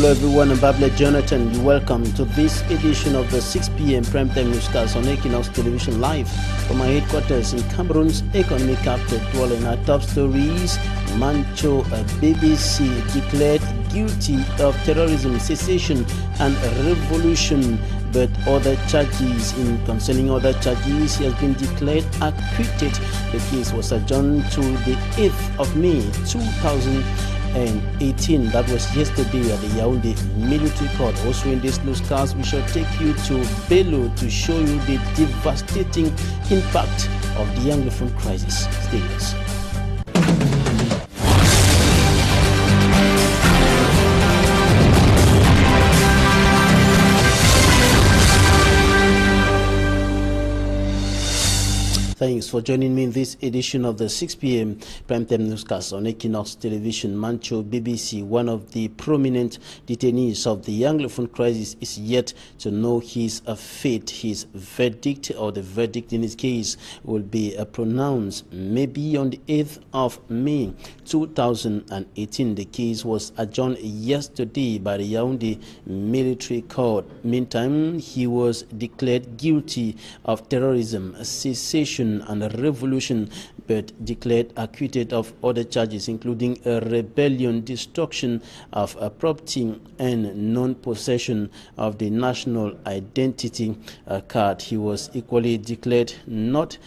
Hello everyone, I'm Babla Jonathan. You welcome to this edition of the 6 p.m. primetime newscast on Equinox Television Live from our headquarters in Cameroon's economic capital. Dwelling our top stories, Mancho BBC declared guilty of terrorism, secession and revolution, but concerning other charges, he has been declared acquitted. The case was adjourned to the 8th of May 2018. That was yesterday at the Yaoundé military court. Also in this newscast, we shall take you to Bello to show you the devastating impact of the Anglophone crisis. Stay with us. Thanks for joining me in this edition of the 6 p.m. primetime newscast on Equinox Television. Mancho BBC, one of the prominent detainees of the Anglophone crisis, is yet to know his fate. His verdict, or the verdict in his case, will be pronounced maybe on the 8th of May 2018. The case was adjourned yesterday by the Yaoundé military court. Meantime, he was declared guilty of terrorism, secession and a revolution, but declared acquitted of other charges, including a rebellion, destruction of a property, and non-possession of the national identity card. He was equally declared not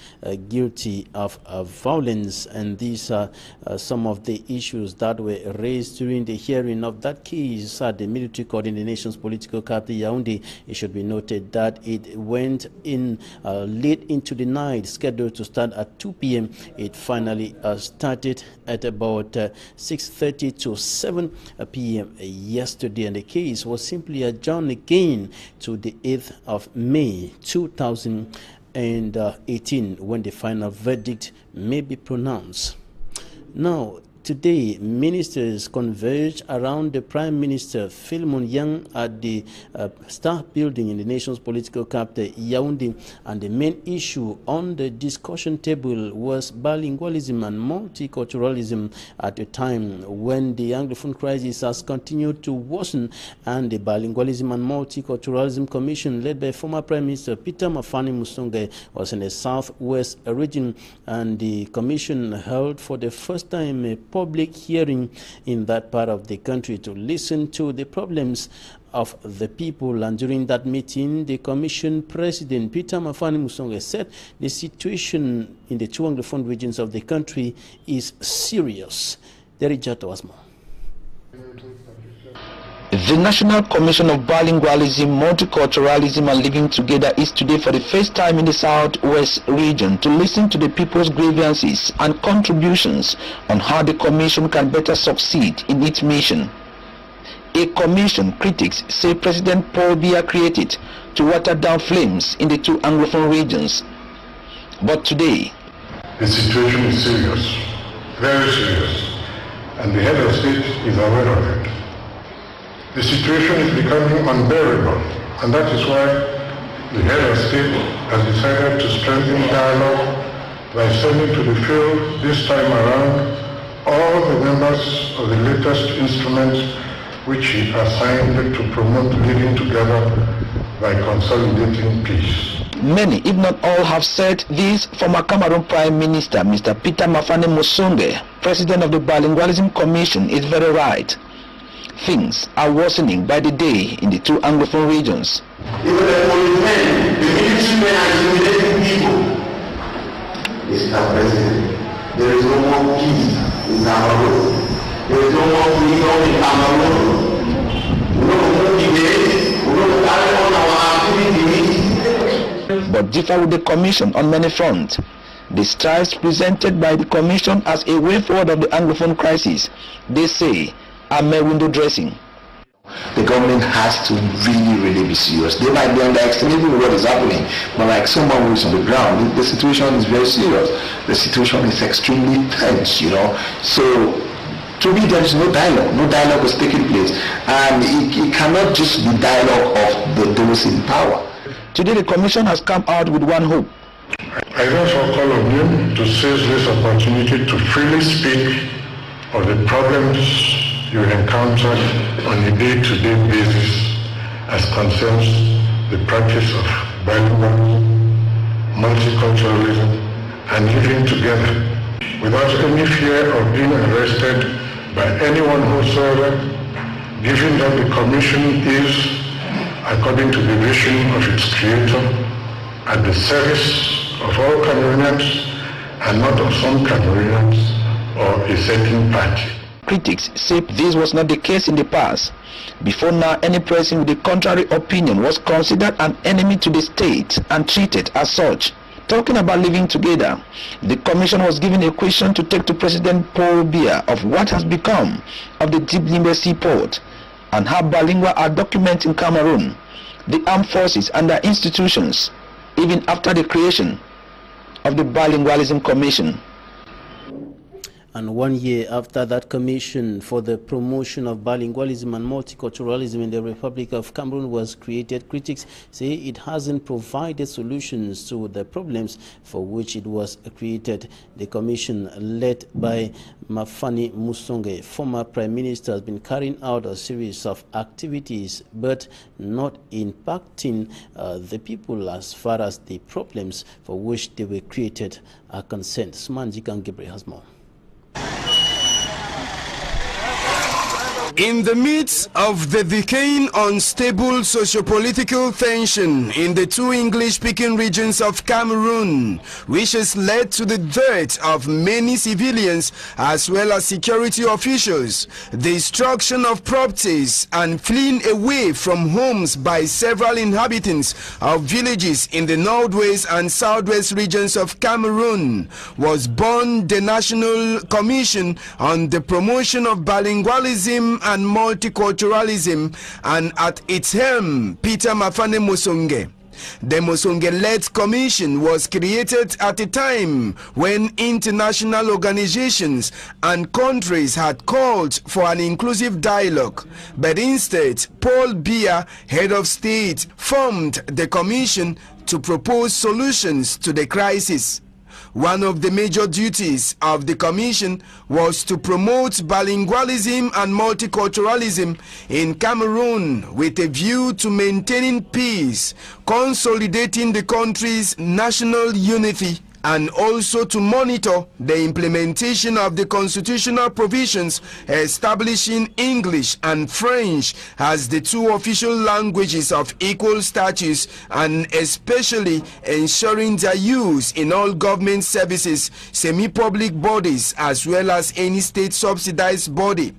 guilty of violence, and these are some of the issues that were raised during the hearing of that case at the military court in the nation's political capital, Yaoundé. It should be noted that it went in late into the night, scheduled to start at 2 p.m. It finally started at about 6:30 to 7 p.m. yesterday, and the case was simply adjourned again to the 8th of May 2018, when the final verdict may be pronounced. Now, today, ministers converged around the Prime Minister Philemon Yang at the Star Building in the nation's political capital, Yaoundé, and the main issue on the discussion table was bilingualism and multiculturalism at a time when the Anglophone crisis has continued to worsen, and the Bilingualism and Multiculturalism Commission, led by former Prime Minister Peter Mafani Musonge, was in the southwest region, and the commission held for the first time a public hearing in that part of the country to listen to the problems of the people. And during that meeting, the commission president Peter Mafani Musonge said the situation in the two Anglophone regions of the country is serious. Derijato Asmo. The National Commission of Bilingualism, Multiculturalism and Living Together is today for the first time in the Southwest region to listen to the people's grievances and contributions on how the commission can better succeed in its mission. A commission critics say President Paul Biya created to water down flames in the two Anglophone regions. But today, the situation is serious, very serious, and the head of state is aware of it. The situation is becoming unbearable, and that is why the head of state has decided to strengthen dialogue by sending to the field this time around all the members of the latest instruments which he assigned to promote living together by consolidating peace. Many, if not all, have said this former Cameroon Prime Minister, Mr. Peter Mafani Musonge, President of the Bilingualism Commission, is very right. Things are worsening by the day in the two Anglophone regions. Even the policemen, the military men are intimidating people. Mr. President, there is no more peace in Cameroon. There is no more freedom in Cameroon. We don't motivate, we don't carry on our activities. But differ with the Commission on many fronts. The strides presented by the Commission as a way forward of the Anglophone crisis, they say, are mere window dressing. The government has to really be serious. They might be underestimating what is happening, but like someone who is on the ground, the situation is very serious. The situation is extremely tense, you know. So to me, there is no dialogue. No dialogue is taking place, and it cannot just be dialogue of those in power. Today, the Commission has come out with one hope. I therefore call on you to seize this opportunity to freely speak of the problems you encounter on a day-to-day basis as concerns the practice of bilingualism, multiculturalism, and living together without any fear of being arrested by anyone whatsoever, given that the Commission is, according to the vision of its creator, at the service of all Cameroonians and not of some Cameroonians or a certain party. Critics say this was not the case in the past. Before now, any person with a contrary opinion was considered an enemy to the state and treated as such. Talking about living together, the Commission was given a question to take to President Paul Biya of what has become of the Deep Limbe Seaport and how bilingual are documented in Cameroon, the armed forces and their institutions, even after the creation of the Bilingualism Commission. And 1 year after that commission for the promotion of bilingualism and multiculturalism in the Republic of Cameroon was created, critics say it hasn't provided solutions to the problems for which it was created. The commission, led by Mafani Musonge, former Prime Minister, has been carrying out a series of activities but not impacting the people as far as the problems for which they were created are concerned. Smanjikan Gabriel has more. In the midst of the decaying unstable socio-political tension in the two English-speaking regions of Cameroon, which has led to the death of many civilians as well as security officials, the destruction of properties and fleeing away from homes by several inhabitants of villages in the northwest and southwest regions of Cameroon, was born the National Commission on the Promotion of Bilingualism and Multiculturalism, and at its helm, Peter Mafane Musonge. The Musonge-led commission was created at a time when international organizations and countries had called for an inclusive dialogue, but instead, Paul Biya, head of state, formed the commission to propose solutions to the crisis. One of the major duties of the Commission was to promote bilingualism and multiculturalism in Cameroon with a view to maintaining peace, consolidating the country's national unity, and also to monitor the implementation of the constitutional provisions establishing English and French as the two official languages of equal status, and especially ensuring their use in all government services, semi-public bodies, as well as any state-subsidized body.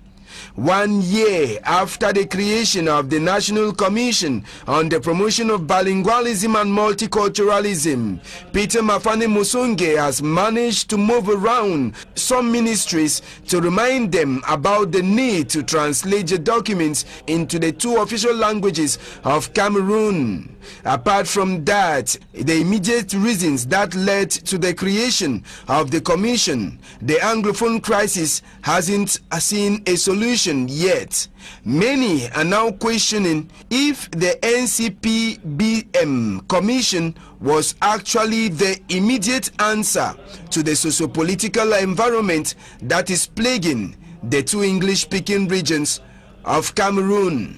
1 year after the creation of the National Commission on the Promotion of Bilingualism and Multiculturalism, Peter Mafane Musonge has managed to move around some ministries to remind them about the need to translate the documents into the two official languages of Cameroon. Apart from that, the immediate reasons that led to the creation of the Commission, the Anglophone crisis hasn't seen a solution yet. Many are now questioning if the NCPBM Commission was actually the immediate answer to the socio-political environment that is plaguing the two English-speaking regions of Cameroon.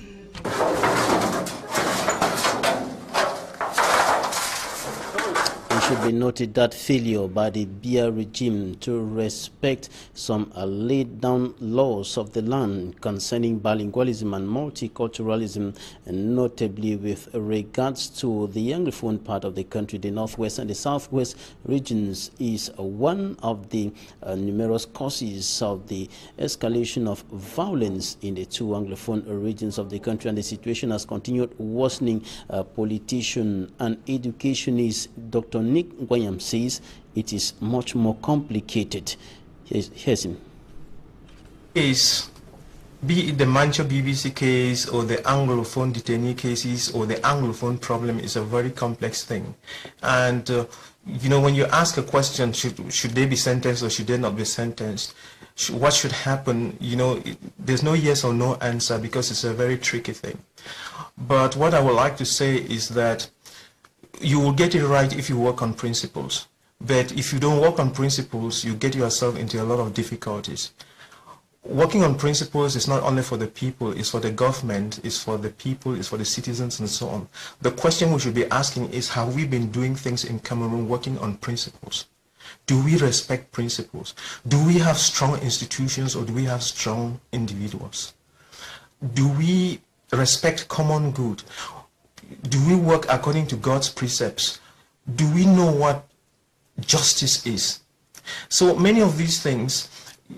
It should be noted that failure by the Biya regime to respect some laid down laws of the land concerning bilingualism and multiculturalism, and notably with regards to the Anglophone part of the country, the northwest and the southwest regions, is one of the numerous causes of the escalation of violence in the two Anglophone regions of the country, and the situation has continued worsening. Politician and educationist Dr. Nick Nguyen says it is much more complicated. Here's him. Be it the Mancho BBC case or the Anglophone detainee cases or the Anglophone problem, is a very complex thing. And you know, when you ask a question, should they be sentenced or should they not be sentenced? What should happen? You know, there's no yes or no answer because it's a very tricky thing. But what I would like to say is that you will get it right if you work on principles. But if you don't work on principles, you get yourself into a lot of difficulties. working on principles is not only for the people, it's for the government, it's for the people, it's for the citizens, and so on. The question we should be asking is, have we been doing things in Cameroon working on principles? Do we respect principles? Do we have strong institutions, or do we have strong individuals? Do we respect common good? Do we work according to God's precepts? Do we know what justice is? So many of these things,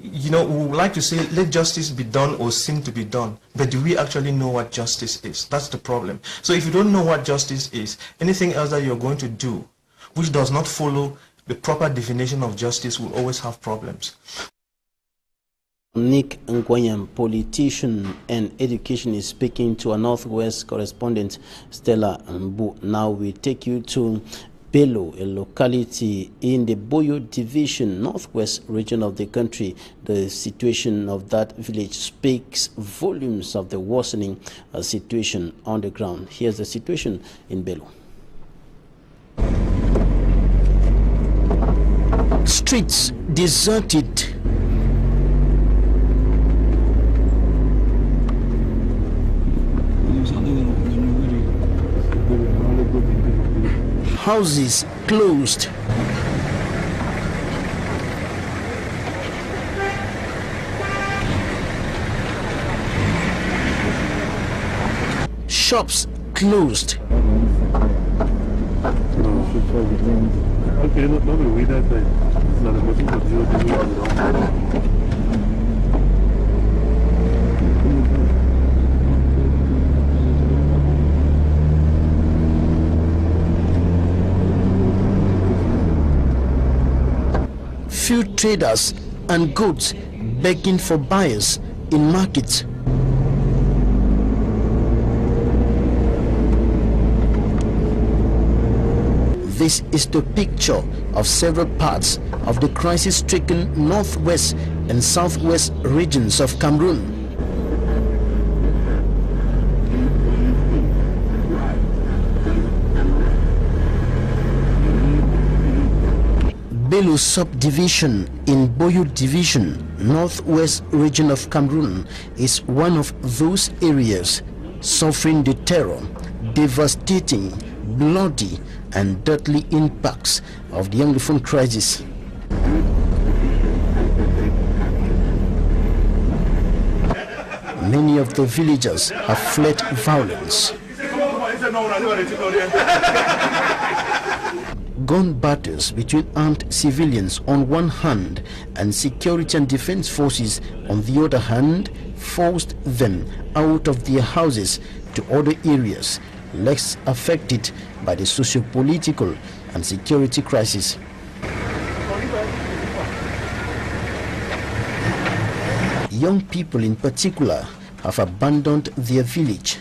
you know, we would like to say, let justice be done or seem to be done, but do we actually know what justice is? That's the problem. So if you don't know what justice is, anything else that you're going to do, which does not follow the proper definition of justice, will always have problems. Nick Ngwanyam, politician and education, is speaking to our Northwest correspondent, Stella Mbu. Now we take you to Bello, a locality in the Boyo Division, northwest region of the country. The situation of that village speaks volumes of the worsening situation on the ground. Here's the situation in Bello. Streets deserted. Houses closed. Shops closed. Few traders and goods begging for buyers in markets. This is the picture of several parts of the crisis-stricken northwest and southwest regions of Cameroon. Bello subdivision in Boyo Division, northwest region of Cameroon, is one of those areas suffering the terror, devastating, bloody and deadly impacts of the Anglophone crisis. Many of the villagers have fled violence. Gun battles between armed civilians on one hand and security and defense forces on the other hand forced them out of their houses to other areas less affected by the socio-political and security crisis. Young people in particular have abandoned their village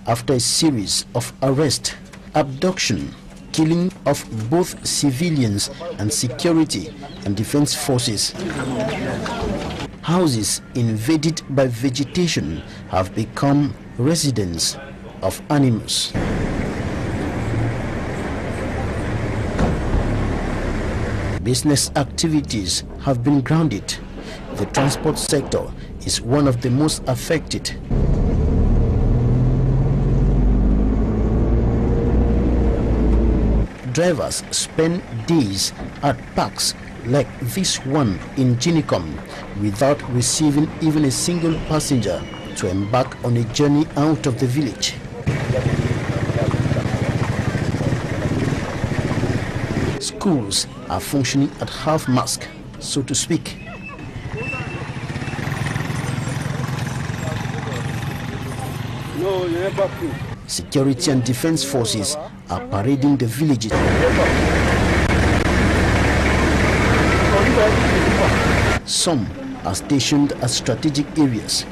after a series of arrests, abduction, killing of both civilians and security and defense forces. Houses invaded by vegetation have become residents of animals. Business activities have been grounded. The transport sector is one of the most affected. Drivers spend days at parks like this one in Ginicom without receiving even a single passenger to embark on a journey out of the village. Schools are functioning at half-mast, so to speak. Security and defense forces are parading the villages. Some are stationed at strategic areas.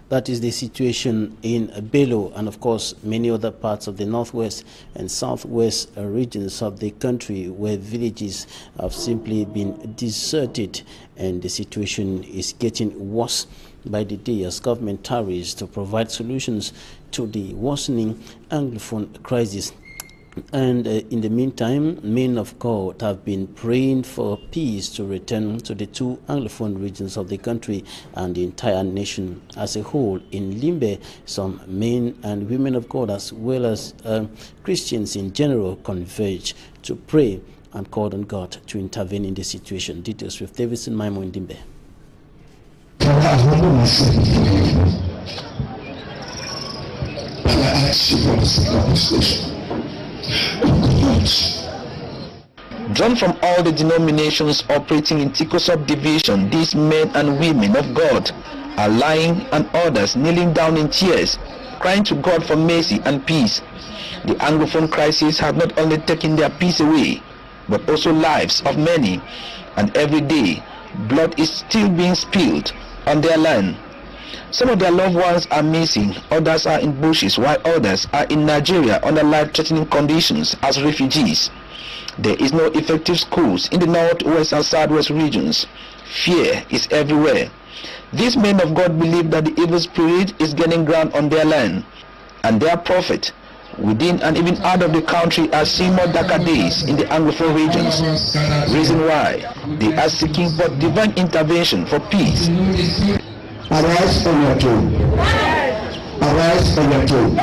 That is the situation in Bello and of course many other parts of the northwest and southwest regions of the country where villages have simply been deserted, and the situation is getting worse by the day as government tarries to provide solutions to the worsening Anglophone crisis. And in the meantime, men of God have been praying for peace to return to the two Anglophone regions of the country and the entire nation as a whole. In Limbe, some men and women of God, as well as Christians in general, converge to pray and call on God to intervene in the situation. Details with Davidson Maimo in Limbe. Drawn from all the denominations operating in Tiko subdivision, these men and women of God are lying and others kneeling down in tears, crying to God for mercy and peace. The Anglophone crisis has not only taken their peace away, but also lives of many, and every day blood is still being spilled on their land. Some of their loved ones are missing, others are in bushes, while others are in Nigeria under life-threatening conditions as refugees. There is no effective schools in the northwest and southwest regions. Fear is everywhere. These men of God believe that the evil spirit is gaining ground on their land, and their prophet within and even out of the country are seeing more darker days in the Anglophone regions. Reason why they are seeking for divine intervention for peace. Arise from your tomb. Arise from your tomb.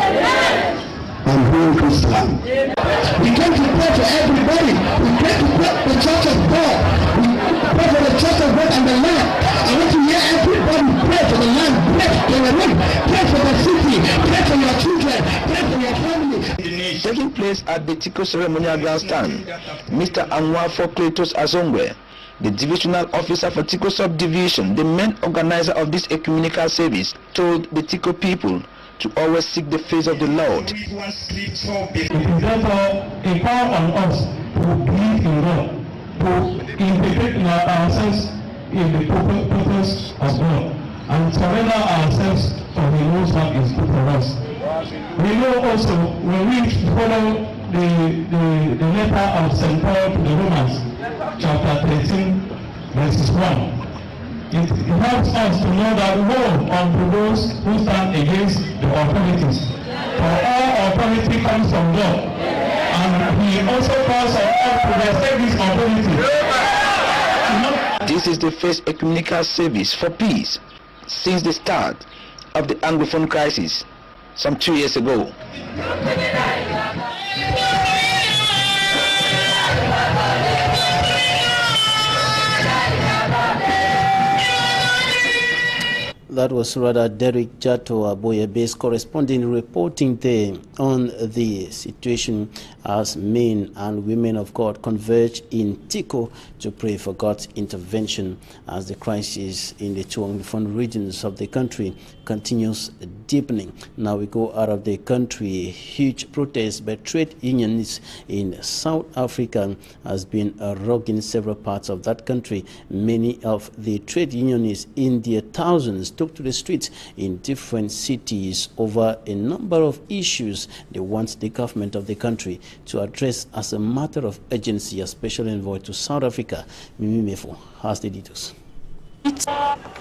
And bring Islam. We came to pray for everybody. We came to pray for the church of God. We pray for the church of God and the land. I want to hear everybody pray for the land, pray for the room, pray for the city, pray for your children, pray for your family. Taking place at the Tiko ceremonial grandstand, Mr. Anwafo Kletos Azongwe, the divisional officer for Tiko subdivision, the main organizer of this ecumenical service, told the Tiko people to always seek the face of the Lord. It is therefore incumbent on us to believe in God, to integrate ourselves in the purpose of God, and surrender ourselves for the Lord's work is good for us. We know also when we follow the letter of St. Paul to the Romans, chapter 13, verses 1. It helps us to know that woe unto those who stand against the authorities. For all authority comes from God, and He also calls on us to respect this authority. This is the first ecumenical service for peace since the start of the Anglophone crisis some 2 years ago. That was rather Derek Jato Aboye-based corresponding reporting there on the situation as men and women of God converge in Tiko to pray for God's intervention as the crisis in the two Anglophone regions of the country continues deepening. Now we go out of the country. Huge protests by trade unions in South Africa has been rocking several parts of that country. Many of the trade unionists in their thousands took to the streets in different cities over a number of issues they want the government of the country to address as a matter of urgency. A special envoy to South Africa, Mimi Mefo, has the details.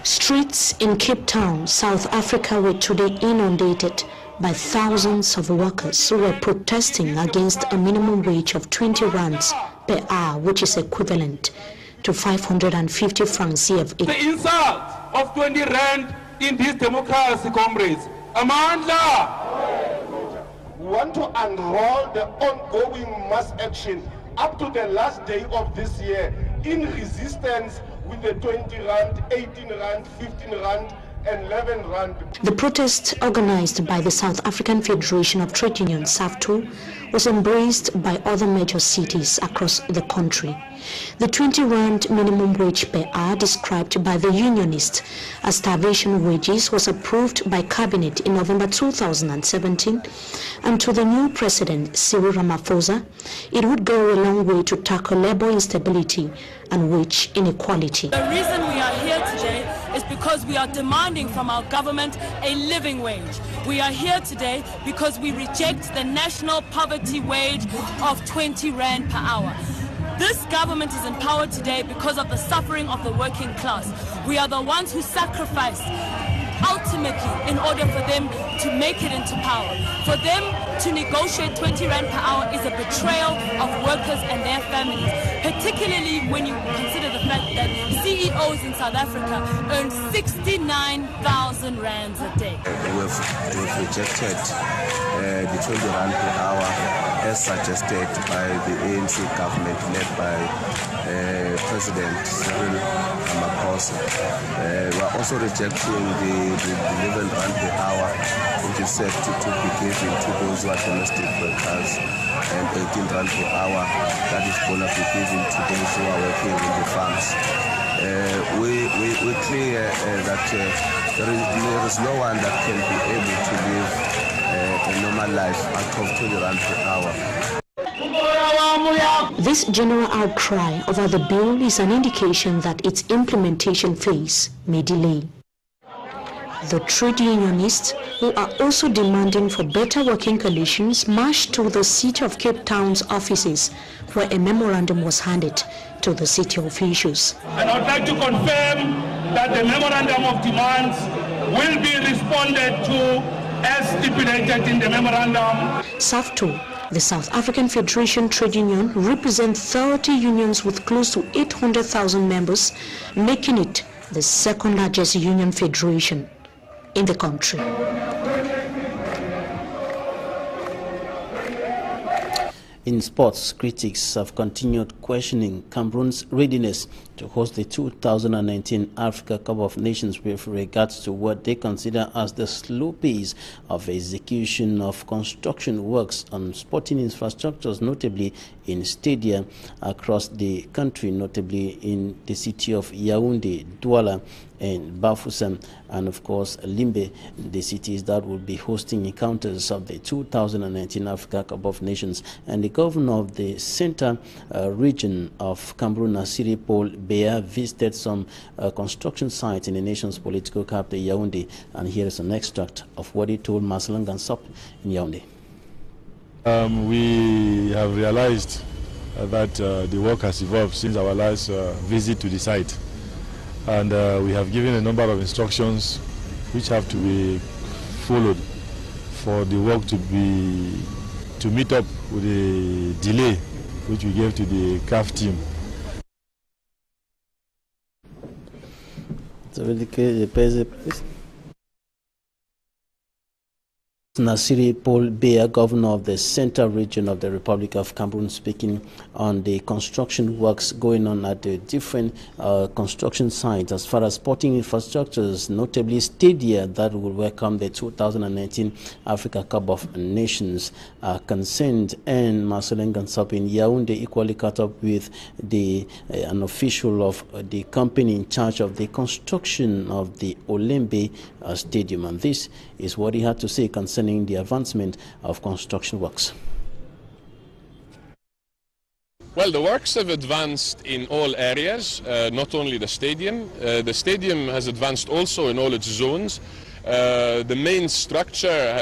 Streets in Cape Town, South Africa were today inundated by thousands of workers who were protesting against a minimum wage of 20 rands per hour, which is equivalent to 550 francs CFA. The insult of 20 rand in this democracy, comrades. Amandla! We want to unroll the ongoing mass action up to the last day of this year in resistance with the 20 rand, 18 rand, 15 rand, and 11 rand. The protest organized by the South African Federation of Trade Unions, SAFTU, was embraced by other major cities across the country. The 20 rand minimum wage per hour described by the unionists as starvation wages was approved by Cabinet in November 2017, and to the new President Cyril Ramaphosa, it would go a long way to tackle labor instability and wage inequality. The reason we are here today is because we are demanding from our government a living wage. We are here today because we reject the national poverty wage of 20 rand per hour. This government is in power today because of the suffering of the working class. We are the ones who sacrificed ultimately in order for them to make it into power. For them to negotiate 20 rand per hour is a betrayal of workers and their families, particularly when you consider the fact that CEOs in South Africa earn 69,000 rands a day. We've rejected the 20 rand per hour as suggested by the ANC government led by President Cyril Ramaphosa. We're also rejecting the 11 rand per hour, which is set to be given to those who are domestic workers, and 18 rand per hour that is going to be given to those who are working in the farms. We're clear that there is no one that can be able to live a normal life out of 20 rand per hour. This general outcry over the bill is an indication that its implementation phase may delay. The trade unionists, who are also demanding for better working conditions, marched to the City of Cape Town's offices, where a memorandum was handed to the city officials. And I would like to confirm that the memorandum of demands will be responded to as stipulated in the memorandum. SAFTU, the South African Federation Trade Union, represents 30 unions with close to 800,000 members, making it the second largest union federation in the country. In sports, critics have continued questioning Cameroon's readiness to host the 2019 Africa Cup of Nations with regards to what they consider as the slow pace of execution of construction works on sporting infrastructures, notably in stadia across the country, notably in the city of Yaoundé, Douala, and Bafoussam, and of course Limbe, the cities that will be hosting encounters of the 2019 Africa Cup of Nations. And the governor of the center region of Cameroon, Asiri Paul Bea, visited some construction sites in the nation's political capital, Yaoundé, and here is an extract of what he told Marcelin Gansop in Yaoundé. We have realized that the work has evolved since our last visit to the site. And we have given a number of instructions which have to be followed for the work to meet up with the delay which we gave to the CAF team. Nasiri Paul Bea, governor of the central region of the Republic of Cameroon, speaking on the construction works going on at the different construction sites as far as sporting infrastructures, notably stadia that will welcome the 2019 Africa Cup of Nations are concerned. And Marcelin Gansop in Yaoundé equally caught up with an official of the company in charge of the construction of the Olembe Stadium, and this is what he had to say concerning the advancement of construction works. Well, the works have advanced in all areas, not only the stadium. The stadium has advanced also in all its zones. The main structure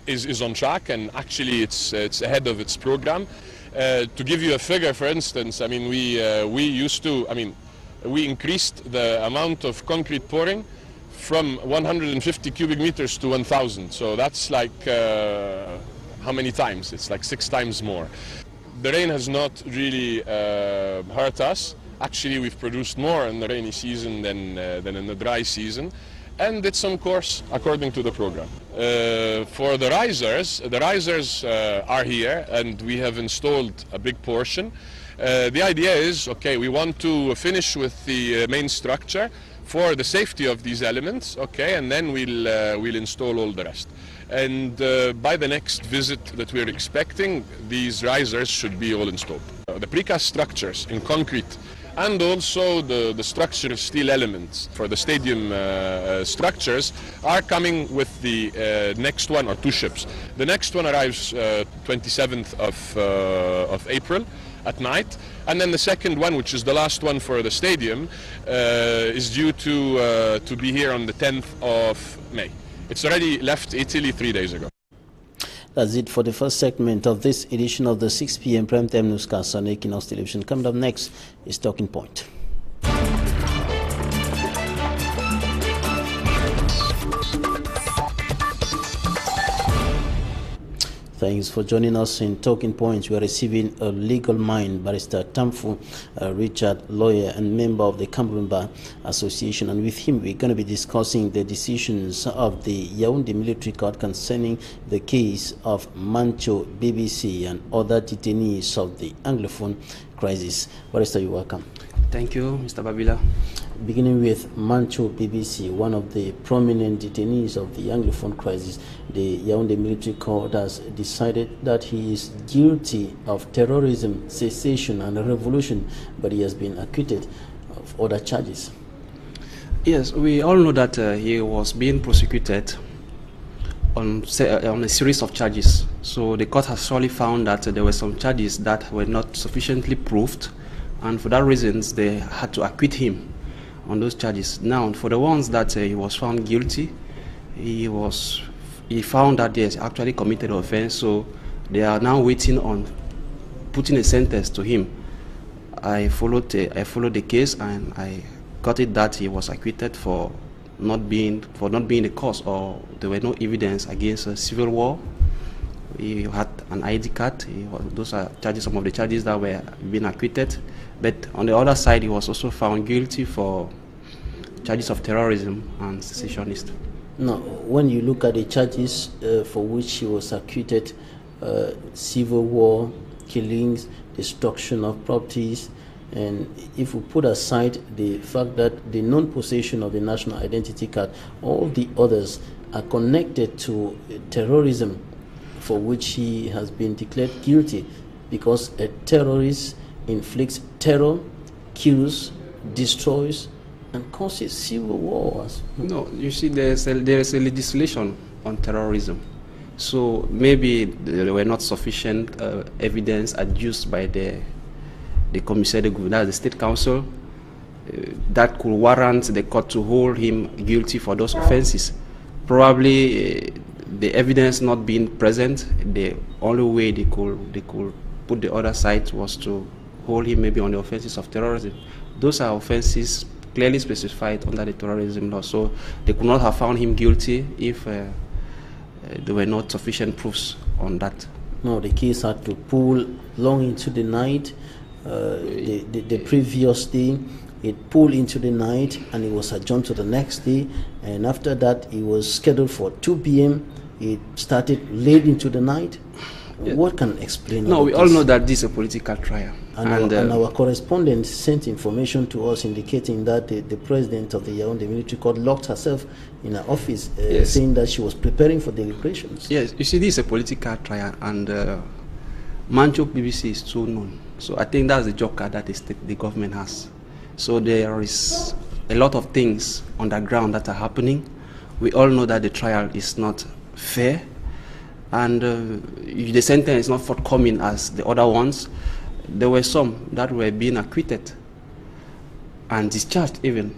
is on track, and actually it's ahead of its program. To give you a figure, for instance, I mean, we increased the amount of concrete pouring from 150 cubic meters to 1,000. So that's like how many times? It's like 6 times more. The rain has not really hurt us. Actually, we've produced more in the rainy season than in the dry season. And it's on course according to the program. For the risers are here, and we have installed a big portion. The idea is, okay, we want to finish with the main structure for the safety of these elements, okay, and then we'll install all the rest. And by the next visit that we're expecting, these risers should be all installed. The precast structures in concrete and also the structural steel elements for the stadium structures are coming with the next one, or 2 ships. The next one arrives 27th of April at night, and then the second one, which is the last one for the stadium, is due to be here on the 10th of May. It's already left Italy 3 days ago. That's it for the first segment of this edition of the 6 p.m. primetime newscast on Equinox Television. Coming up next is Talking Point. Thanks for joining us in Talking Points. We are receiving a legal mind, Barrister Tamfu Richard, lawyer and member of the Cameroon Bar Association. And with him, we're going to be discussing the decisions of the Yaoundé Military Court concerning the case of Mancho, BBC, and other detainees of the Anglophone crisis. Barrister, you're welcome. Thank you, Mr. Babila. Beginning with Mancho BBC, one of the prominent detainees of the Anglophone crisis, the Yaoundé Military Court has decided that he is guilty of terrorism, secession, and revolution, but he has been acquitted of other charges. Yes, we all know that he was being prosecuted on a series of charges. So the court has surely found that there were some charges that were not sufficiently proved, and for that reason, they had to acquit him on those charges. Now, for the ones that he was found guilty, he found that he has actually committed offense, so they are now waiting on putting a sentence to him. I followed the case, and I got it that he was acquitted for not being the cause, or there were no evidence against a civil war. He had an ID card. Those are charges, some of the charges that were being acquitted. But on the other side, he was also found guilty for charges of terrorism and secessionist. Now, when you look at the charges for which he was acquitted, civil war, killings, destruction of properties, and if we put aside the fact that the non-possession of the national identity card, all the others are connected to terrorism, for which he has been declared guilty, because a terrorist inflicts terror, kills, destroys, and causes civil wars. No, you see, there is a legislation on terrorism. So maybe there were not sufficient evidence adduced by the Commissaire de Gouvernance, the State Council, that could warrant the court to hold him guilty for those offenses. Probably the evidence not being present, the only way they could put the other side was to hold him maybe on the offenses of terrorism. Those are offenses clearly specified under the terrorism law, so they could not have found him guilty if there were not sufficient proofs on that. No, the case had to pull long into the night. The previous day, it pulled into the night, and it was adjourned to the next day, and after that it was scheduled for 2 p.m. It started late into the night. Yeah. What can explain? No, we all know that this is a political trial. And our correspondent sent information to us indicating that the president of the Yaoundé Military Court locked herself in her office, yes, saying that she was preparing for deliberations. Yes, you see, this is a political trial, and Mancho BBC is too known. So I think that's the joker that the government has. So there is a lot of things on the ground that are happening. We all know that the trial is not fair, and the sentence is not forthcoming as the other ones. There were some that were being acquitted and discharged even.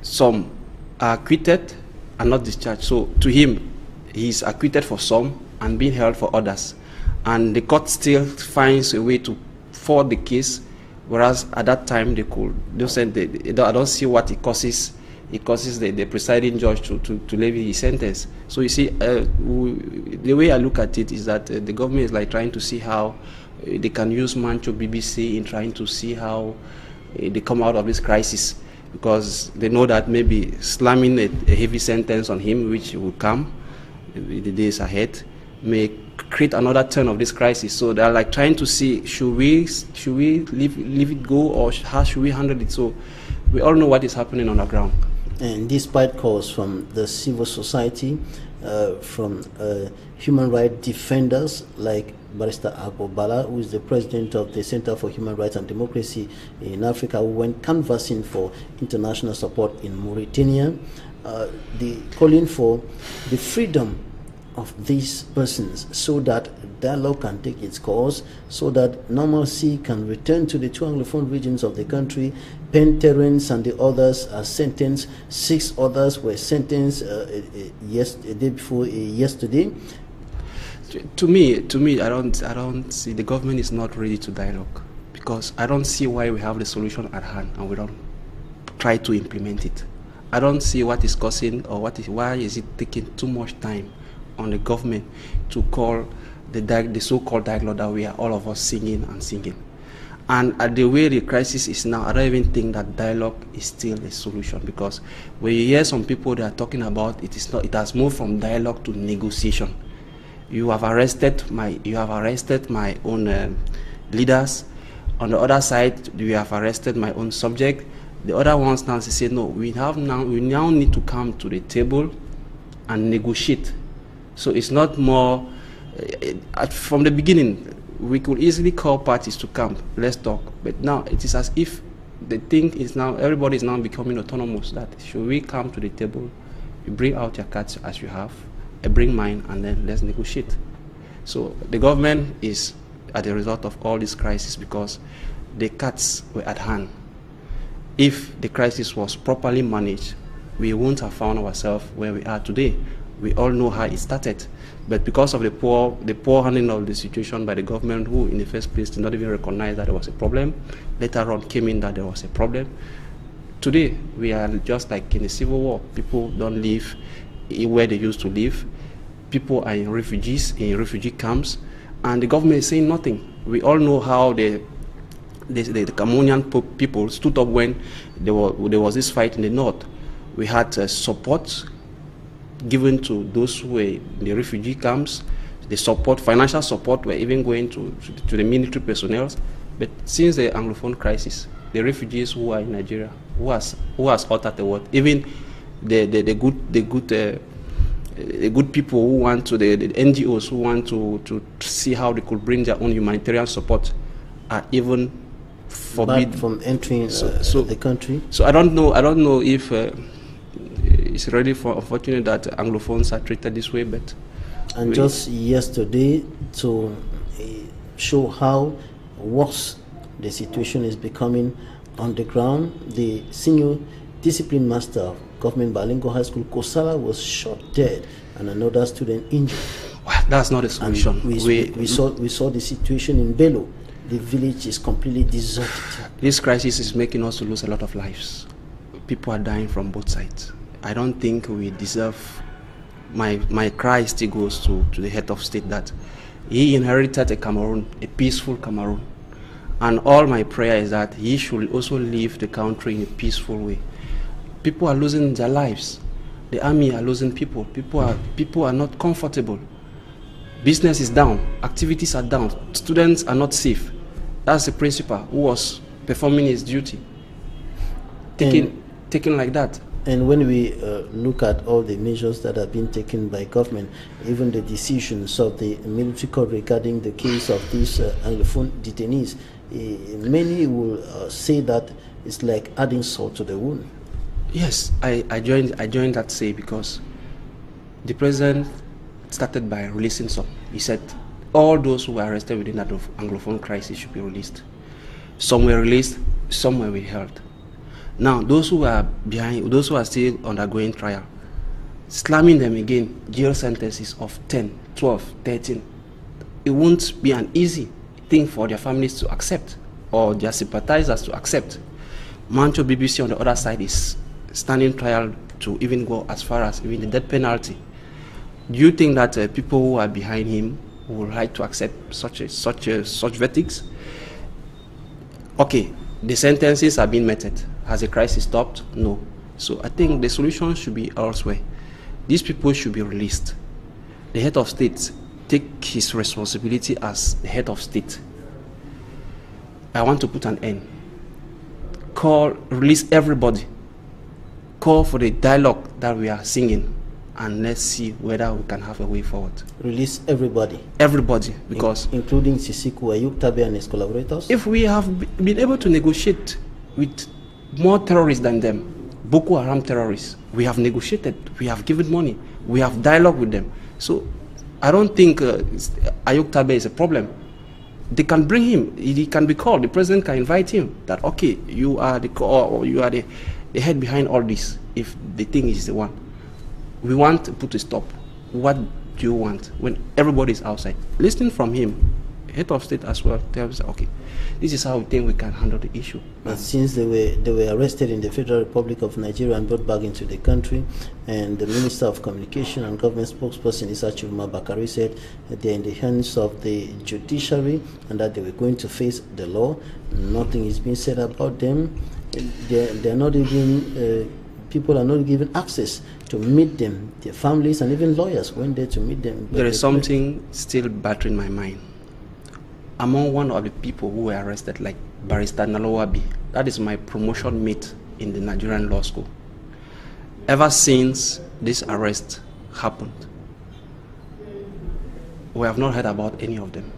Some are acquitted and not discharged. So to him, he's acquitted for some and being held for others. And the court still finds a way to forward the case, whereas at that time I don't see what it causes. It causes the presiding judge to levy his sentence. So you see, the way I look at it is that the government is like trying to see how they can use Mancho BBC in trying to see how they come out of this crisis, because they know that maybe slamming a heavy sentence on him, which will come in the days ahead, may create another turn of this crisis. So they're like trying to see, should we leave it go, or how should we handle it? So we all know what is happening on the ground. And despite calls from the civil society, from human rights defenders like Barrister Bala, who is the president of the Center for Human Rights and Democracy in Africa, who went canvassing for international support in Mauritania, calling for the freedom of these persons so that dialogue can take its course, so that normalcy can return to the 2 Anglophone regions of the country. Penterans and the others are sentenced. 6 others were sentenced a day before yesterday. To me, I don't see, the government is not ready to dialogue, because I don't see why we have the solution at hand and we don't try to implement it. I don't see what is causing, or why is it taking too much time on the government to call the so-called dialogue that we are all of us singing and singing. And at the way the crisis is now, I don't even think that dialogue is still a solution, because when you hear some people that are talking about it, is not. It has moved from dialogue to negotiation. You have arrested my own leaders. On the other side, you have arrested my own subject. The other ones now say, no, we now need to come to the table and negotiate. So it's not more. From the beginning, we could easily call parties to come, let's talk. But now it is as if the thing is now, everybody is now becoming autonomous. That should we come to the table, you bring out your cards as you have, I bring mine, and then let's negotiate. So the government is at the result of all this crisis because the cards were at hand. If the crisis was properly managed, we wouldn't have found ourselves where we are today. We all know how it started, but because of the poor handling of the situation by the government, who in the first place did not even recognize that there was a problem, later on came in that there was a problem. Today, we are just like in a civil war. People don't live where they used to live. People are in refugee camps, and the government is saying nothing. We all know how the Cameroonian people stood up when there was this fight in the north. We had support given to those who were in the refugee camps. The support, financial support, were even going to the military personnel. But since the Anglophone crisis, the refugees who are in Nigeria, who has altered the world, even the good people who want to, the NGOs who want to see how they could bring their own humanitarian support, are even forbidden from entering the country. So I don't know if it's really unfortunate that Anglophones are treated this way, but just yesterday, to show how worse the situation is becoming on the ground, the senior discipline master of Government Balingo High School, Kosala, was shot dead and another student injured. Well, that's not a solution. We saw the situation in Bello. The village is completely deserted. This crisis is making us lose a lot of lives. People are dying from both sides. I don't think we deserve. My cry still goes to the head of state that he inherited a Cameroon, a peaceful Cameroon, and all my prayer is that he should also leave the country in a peaceful way. People are losing their lives. The army are losing people. People are not comfortable. Business is down. Activities are down. Students are not safe. That's the principal who was performing his duty. Taken like that. And when we look at all the measures that have been taken by government, even the decisions of the military court regarding the case of these Anglophone detainees, many will say that it's like adding salt to the wound. Yes, I joined that say because the president started by releasing some. He said all those who were arrested within that Anglophone crisis should be released. Some were released, some were withheld. Now, those who are still undergoing trial, slamming them again, jail sentences of 10, 12, 13. It won't be an easy thing for their families to accept or their sympathizers to accept. Mancho BBC on the other side is standing trial to even go as far as even the death penalty. Do you think that people who are behind him would like to accept such verdicts? Okay, the sentences are being meted. Has the crisis stopped? No. So I think the solution should be elsewhere. These people should be released. The head of state take his responsibility as the head of state. I want to put an end. Release everybody. Call for the dialogue that we are singing, and let's see whether we can have a way forward. Release everybody. Everybody, because including Sisiku, Ayuk Tabe and his collaborators. If we have been able to negotiate with more terrorists than them, Boko Haram terrorists, we have negotiated, we have given money, we have dialogue with them. So I don't think Ayuk Tabe is a problem. They can bring him, he can be called, the president can invite him, that okay, you are the head behind all this, if the thing is the one. We want to put a stop. What do you want when everybody is outside? Listening from him head of state as well tells us, okay, this is how we think we can handle the issue. But since they were arrested in the Federal Republic of Nigeria and brought back into the country, and the Minister of Communication and Government spokesperson Issa Chuma Bakari said that they are in the hands of the judiciary and that they were going to face the law. Nothing is being said about them. They're not even people are not given access to meet them. Their families and even lawyers went there to meet them. There is something still battering my mind. Among one of the people who were arrested, like Barrister Nalowabi, that is my promotion mate in the Nigerian law school. Ever since this arrest happened, we have not heard about any of them.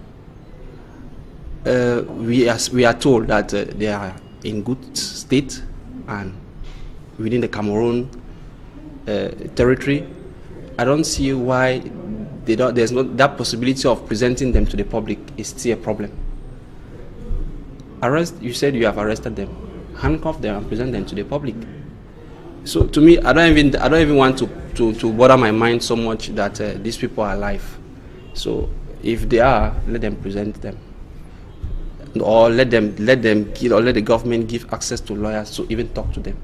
We are told that they are in good state and within the Cameroon territory. I don't see why there's not that possibility of presenting them to the public is still a problem. You said you have arrested them, handcuff them and present them to the public. So to me, I don't even want to bother my mind so much that these people are alive. So if they are, let them present them, or let the government give access to lawyers to even talk to them.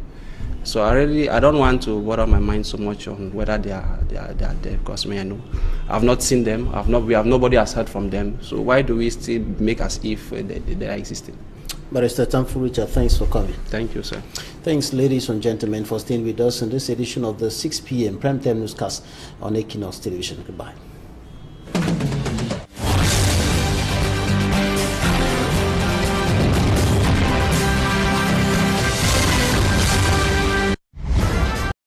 So I don't want to bother my mind so much on whether they are there, because I know I've not seen them. Nobody has heard from them. So why do we still make as if they are existing? Barrister Tamfu Richard, thanks for coming. Thank you, sir. Thanks, ladies and gentlemen, for staying with us in this edition of the 6 p.m. Primetime Newscast on Equinox Television. Goodbye.